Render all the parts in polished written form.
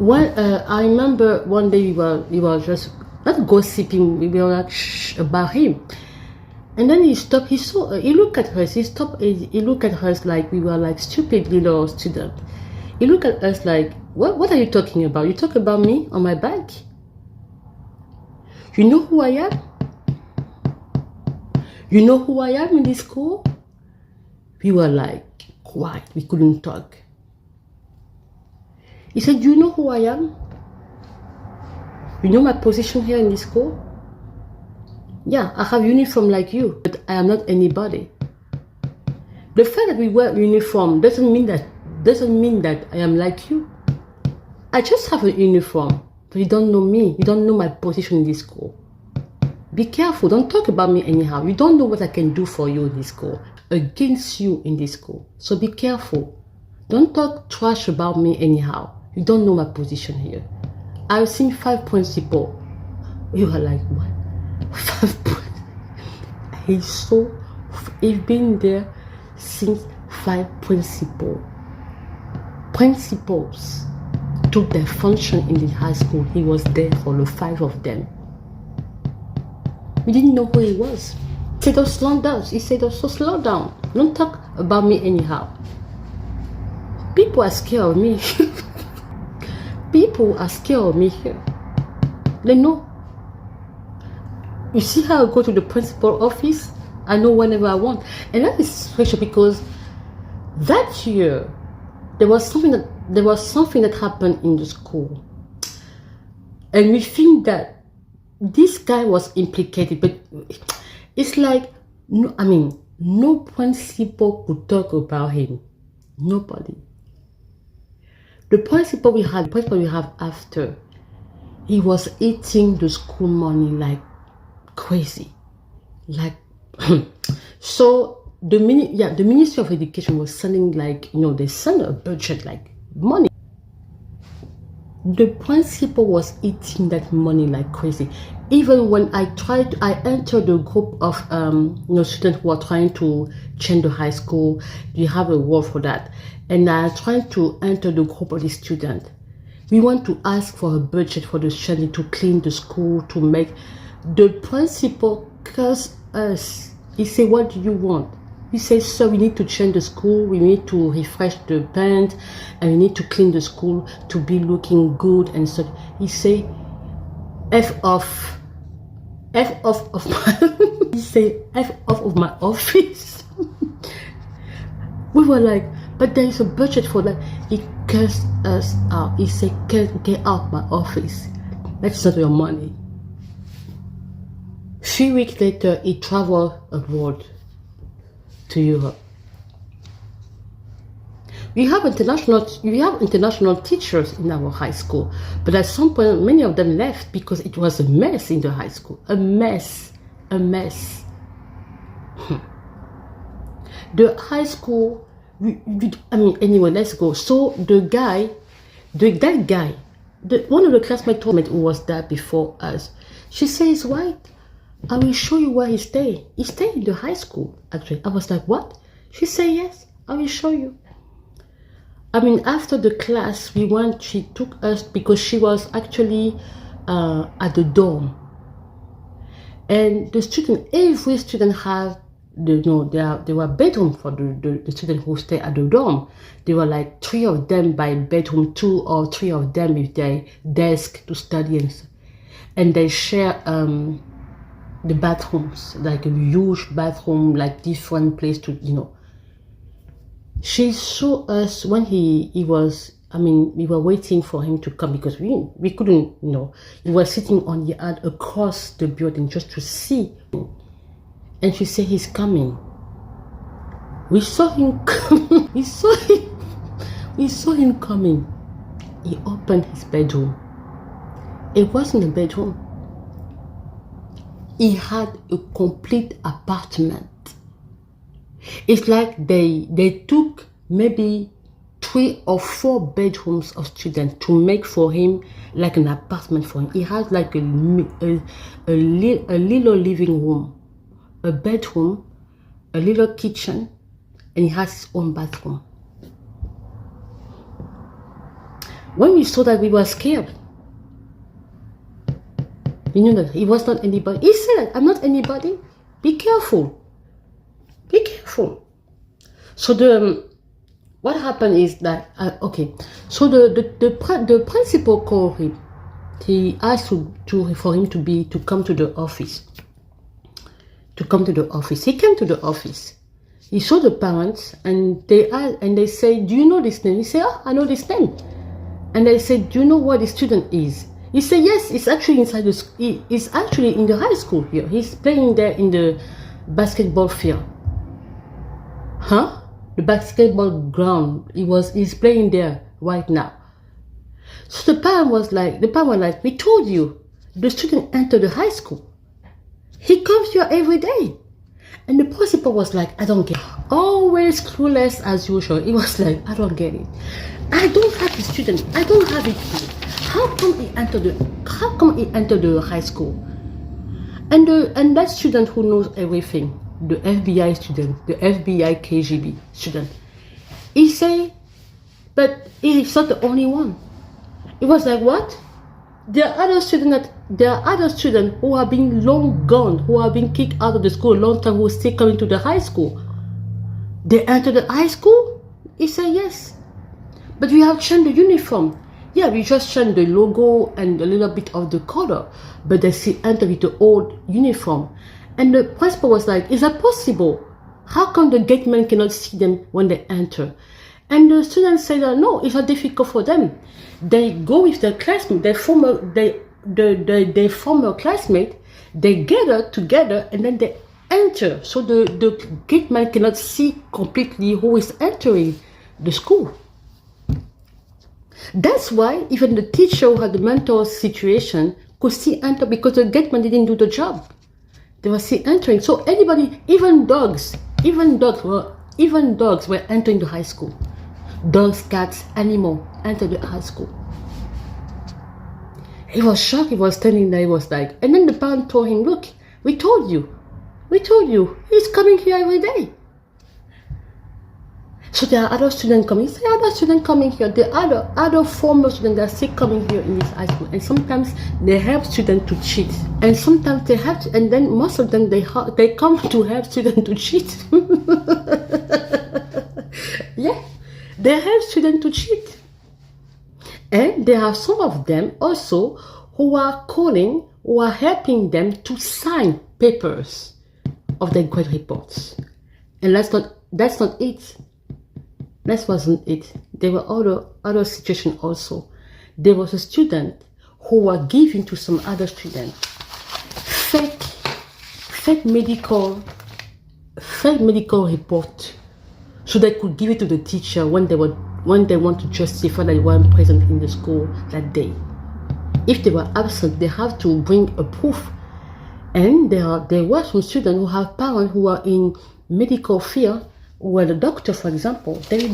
I remember one day we were just not gossiping. We were like about him, and then he stopped. He looked at us. He stopped. He looked at us like we were like stupid little students. He looked at us like, what are you talking about? You talk about me on my back? You know who I am? You know who I am in this school? We were like quiet. We couldn't talk. He said, "Do you know who I am? You know my position here in this school? Yeah, I have uniform like you, but I am not anybody. The fact that we wear uniform doesn't mean that I am like you. I just have a uniform, but you don't know me. You don't know my position in this school. Be careful. Don't talk about me anyhow. You don't know what I can do for you in this school, against you in this school. So be careful. Don't talk trash about me anyhow. You don't know my position here. I've seen 5 principals. You are like, what? 5 principals? He's been there since 5 principals. Principals took their function in the high school. He was there for the 5 of them. We didn't know who he was. He said, "Oh, slow down." He said, "Oh, so slow down. Don't talk about me anyhow." People are scared of me. People are scared of me here. They know. You see how I go to the principal office? I know whenever I want. And that is special because that year, there was something that happened in the school. And we think that this guy was implicated, but it's like, no principal could talk about him. Nobody. The principal we have after, he was eating the school money like crazy. Like, so the Ministry of Education was sending they send a budget like money. The principal was eating that money like crazy. Even when I entered the group of students who are trying to change the high school. You have a word for that. And I tried to enter the group of the students. We want to ask for a budget for the student to clean the school, to make. The principal cursed us. He said, "What do you want?" He said, "Sir, we need to change the school, we need to refresh the paint, and we need to clean the school to be looking good and so." He said, F off of my he said, "F off of my office." We were like, "But there is a budget for that." He cursed us out. He said, "Get out my office. That's not your money." 3 weeks later, he traveled abroad to Europe. We have international teachers in our high school, but at some point, many of them left because it was a mess in the high school. A mess. The high school, anyway, let's go. So that guy, one of the classmates told me who was there before us, she says, "Why? I will show you where he stayed. He stayed in the high school, actually." I was like, "What?" She said, "Yes, I will show you." After the class, she took us because she was actually at the dorm. And every student had, there were bedrooms for the students who stay at the dorm. There were like 3 of them by bedroom, 2 or 3 of them with their desk to study, and they share the bathrooms, like a huge bathroom, like different place to, She saw us when he was, we were waiting for him to come because we couldn't, we were sitting on the end across the building just to see. And she said, "He's coming." We saw him coming. We saw him coming. He opened his bedroom. It wasn't a bedroom. He had a complete apartment. It's like they took maybe 3 or 4 bedrooms of students to make for him like an apartment for him. He has like a little living room, a bedroom, a little kitchen, and he has his own bathroom. When we saw that, we were scared. You know that he was not anybody. He said, I'm not anybody. Be careful. Be careful. So what happened is that, okay. So the principal called him. He asked for him to come to the office. To come to the office. He came to the office. He saw the parents and they say, do you know this name? He said, oh, I know this name. And they said, do you know what the student is? He said, yes, it's actually inside the school. It's actually in the high school here. He's playing there in the basketball field. Huh? The basketball ground. He's playing there right now. So the parent was like, we told you, the student entered the high school. He comes here every day. And the principal was like, I don't get it. Always clueless as usual. He was like, I don't get it. I don't have the student. I don't have it here. How come he entered the high school? And that student who knows everything, the FBI student, the FBI KGB student, he say, but he's not the only one. It was like, what? There are other students who have been long gone, who have been kicked out of the school a long time, who are still coming to the high school. They enter the high school? He said, yes. But we have changed the uniform. Yeah, we just changed the logo and a little bit of the color, but they still enter with the old uniform. And the principal was like, is that possible? How come the gate man cannot see them when they enter? And the students said, no, it's not difficult for them. They go with their classmate, their former classmate, they gather together and then they enter. So the gate man cannot see completely who is entering the school. That's why even the teacher who had the mental situation could still enter, because the gate man didn't do the job. They were still entering. So anybody, even dogs were entering the high school. Dogs, cats, animals entered the high school. He was shocked. He was standing there. He was like, and then the parent told him, look, we told you. He's coming here every day. So there are other students coming. There are other students coming here. There are other former students that are still coming here in this high school. And sometimes they help students to cheat. And sometimes they have to, and then most of them, they come to help students to cheat. Yeah, they help students to cheat. And there are some of them also who are helping them to sign papers of their grade reports. And that's not it. That wasn't it. There were other situations also. There was a student who was giving to some other student fake medical report, so they could give it to the teacher when they want to justify that they weren't present in the school that day. If they were absent, they have to bring a proof. And there were some students who have parents who are in medical field, where the doctor, for example, they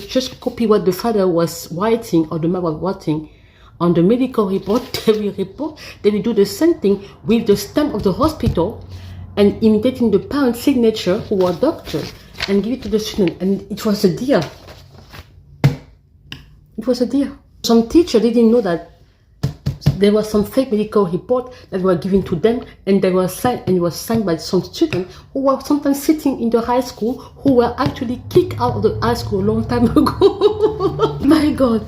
just copy what the father was writing or the mother was writing on the medical report. They will do the same thing with the stamp of the hospital and imitating the parent's signature who are doctor, and give it to the student. And it was a deal. It was a deal. Some teacher didn't know that there was some fake medical report that were given to them, and they were signed, and it was signed by some students who were sometimes sitting in the high school, who were actually kicked out of the high school a long time ago. My God.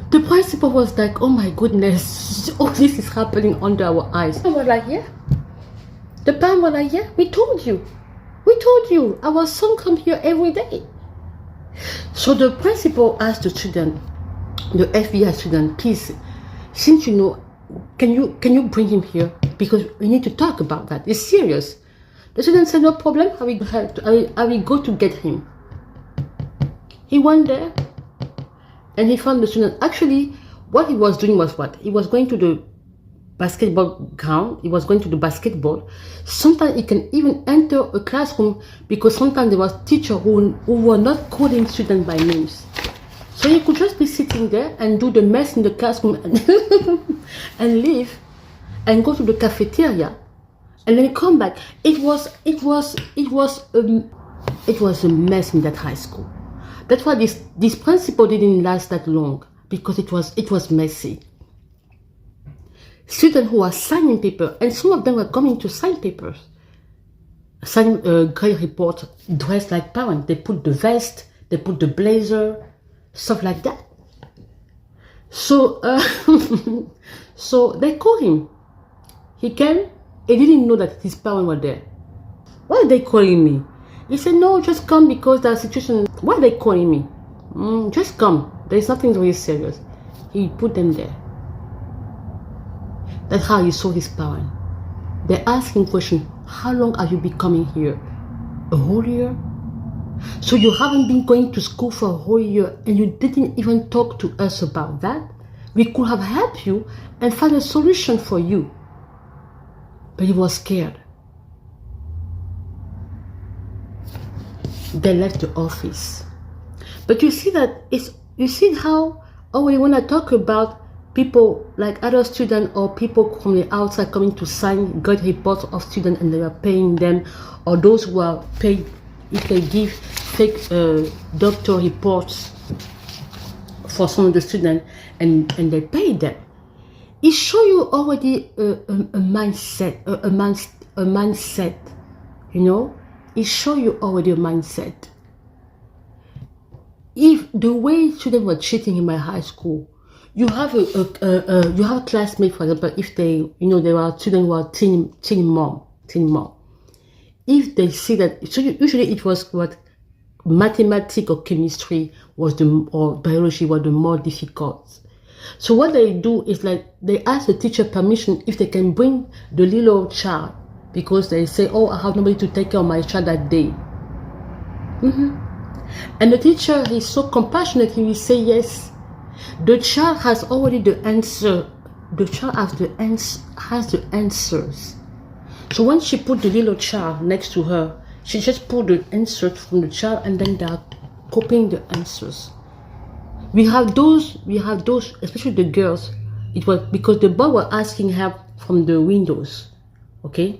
The principal was like, oh my goodness, all this is happening under our eyes. And we're like, yeah. The parent was like, yeah, we told you. Our son comes here every day. So the principal asked the student, the FBI student, please, since you know, can you bring him here? Because we need to talk about that. It's serious. The student said, no problem. I will go to get him. He went there and he found the student. Actually, what he was doing was what? He was going to the basketball ground. He was going to the basketball. Sometimes he can even enter a classroom, because sometimes there was teachers who were not calling students by names. So he could just be sitting there and do the mess in the classroom and leave and go to the cafeteria and then come back. It was a mess in that high school. That's why this principal didn't last that long, because it was messy. Students who are signing paper, and some of them were coming to sign papers, sign grade report, dressed like parents. They put the vest, they put the blazer, stuff like that. So, so they called him. He came. He didn't know that his parents were there. Why are they calling me? He said, no, just come because the situation. Why are they calling me? Just come. There's nothing really serious. He put them there. That's how he saw his parents. They asked him question, how long have you been coming here? A whole year? So you haven't been going to school for a whole year and you didn't even talk to us about that? We could have helped you and find a solution for you. But he was scared. They left the office. But you see that you see how already when I talk about people like other students or people from the outside coming to sign grade reports of students and they are paying them, or those who are paid if they give fake doctor reports for some of the students and they pay them. It shows you already a mindset, a mindset, you know. It shows you already a mindset. If the way students were cheating in my high school, you have a classmate, for example, if they, you know, there are students who are teen mom. If they see that, so usually it was what mathematics or chemistry was or biology was the more difficult. So what they do is like they ask the teacher permission if they can bring the little child, because they say, oh, I have nobody to take care of my child that day. And the teacher is so compassionate, he will say yes. The child has already the answer. The child has the answers. So when she put the little child next to her, she just pulled the answers from the child and then they are copying the answers. We have those, especially the girls. It was because the boys were asking help from the windows. Okay,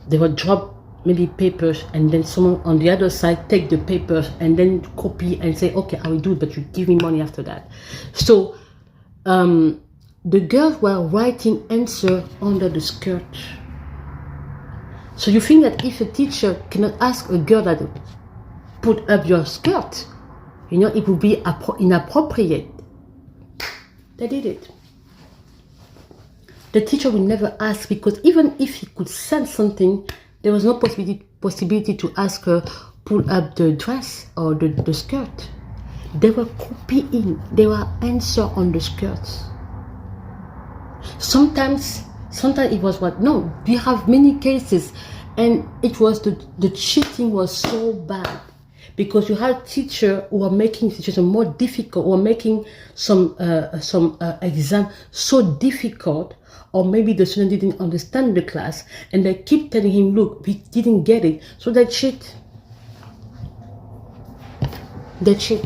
they would drop maybe papers and then someone on the other side take the papers and then copy and say, okay, I will do it, but you give me money after that. So the girls were writing answer under the skirt. So you think that if a teacher cannot ask a girl that put up your skirt, you know, it would be inappropriate. They did it. The teacher would never ask, because even if he could send something, there was no possibility to ask her pull up the dress or the skirt. They were copying. They were answer on the skirts. Sometimes it was what? No, we have many cases, and it was the cheating was so bad because you had teachers who were making the situation more difficult, or making some exam so difficult. Or maybe the student didn't understand the class and they keep telling him, look, we didn't get it. So they cheat. They cheat.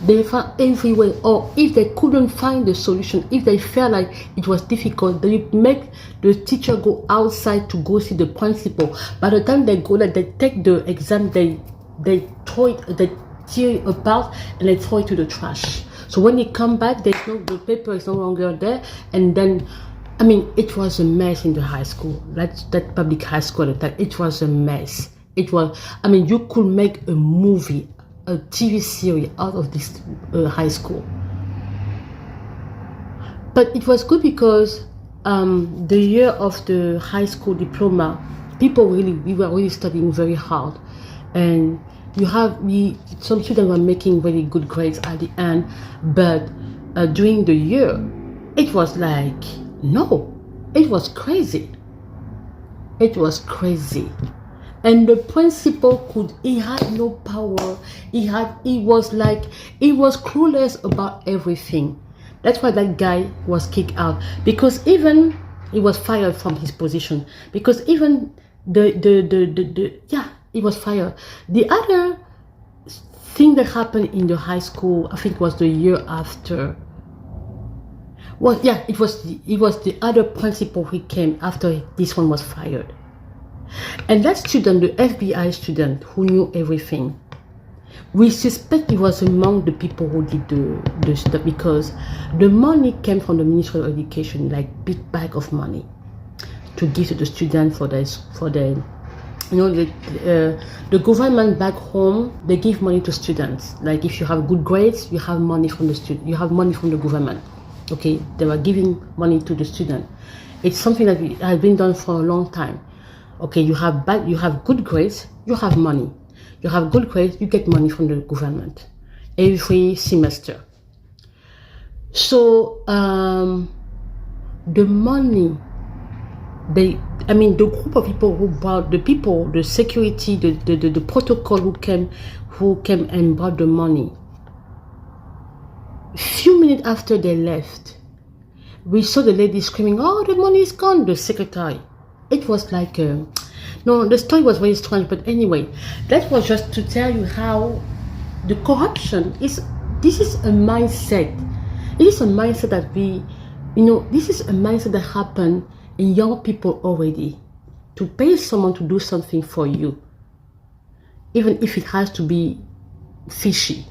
They found every way. Or if they couldn't find the solution, if they felt like it was difficult, they would make the teacher go outside to go see the principal. By the time they go there, they take the exam, they throw it, they tear it apart and they throw it to the trash. So when you come back, the paper is no longer there, and then, I mean, it was a mess in the high school. That public high school at that, it was a mess. It was, I mean, you could make a movie, a TV series out of this high school. But it was good because the year of the high school diploma, we were really studying very hard, and some students were making very good grades at the end, but during the year, it was like, no, it was crazy. It was crazy. And the principal he had no power. He was clueless about everything. That's why that guy was kicked out, because even he was fired from his position, because even he was fired. The other thing that happened in the high school, I think, was the year after. Well, yeah, it was the other principal who came after this one was fired. And that student, the FBI student who knew everything, We suspect it was among the people who did the stuff, because the money came from the Ministry of Education, like big bag of money to give to the students for the you know, the government back home, they give money to students. Like if you have good grades, you have money from the student, you have money from the government. Okay, they were giving money to the student. It's something that has been done for a long time. Okay, you have good grades, you have money. You have good grades, you get money from the government every semester. So the money, the group of people who bought, the security, the protocol who came and bought the money. A few minutes after they left, we saw the lady screaming, "Oh, the money is gone!" The secretary. It was like, no, the story was very strange. But anyway, that was just to tell you how the corruption is. This is a mindset. It is a mindset that this is a mindset that happened in young people already, to pay someone to do something for you, even if it has to be fishy.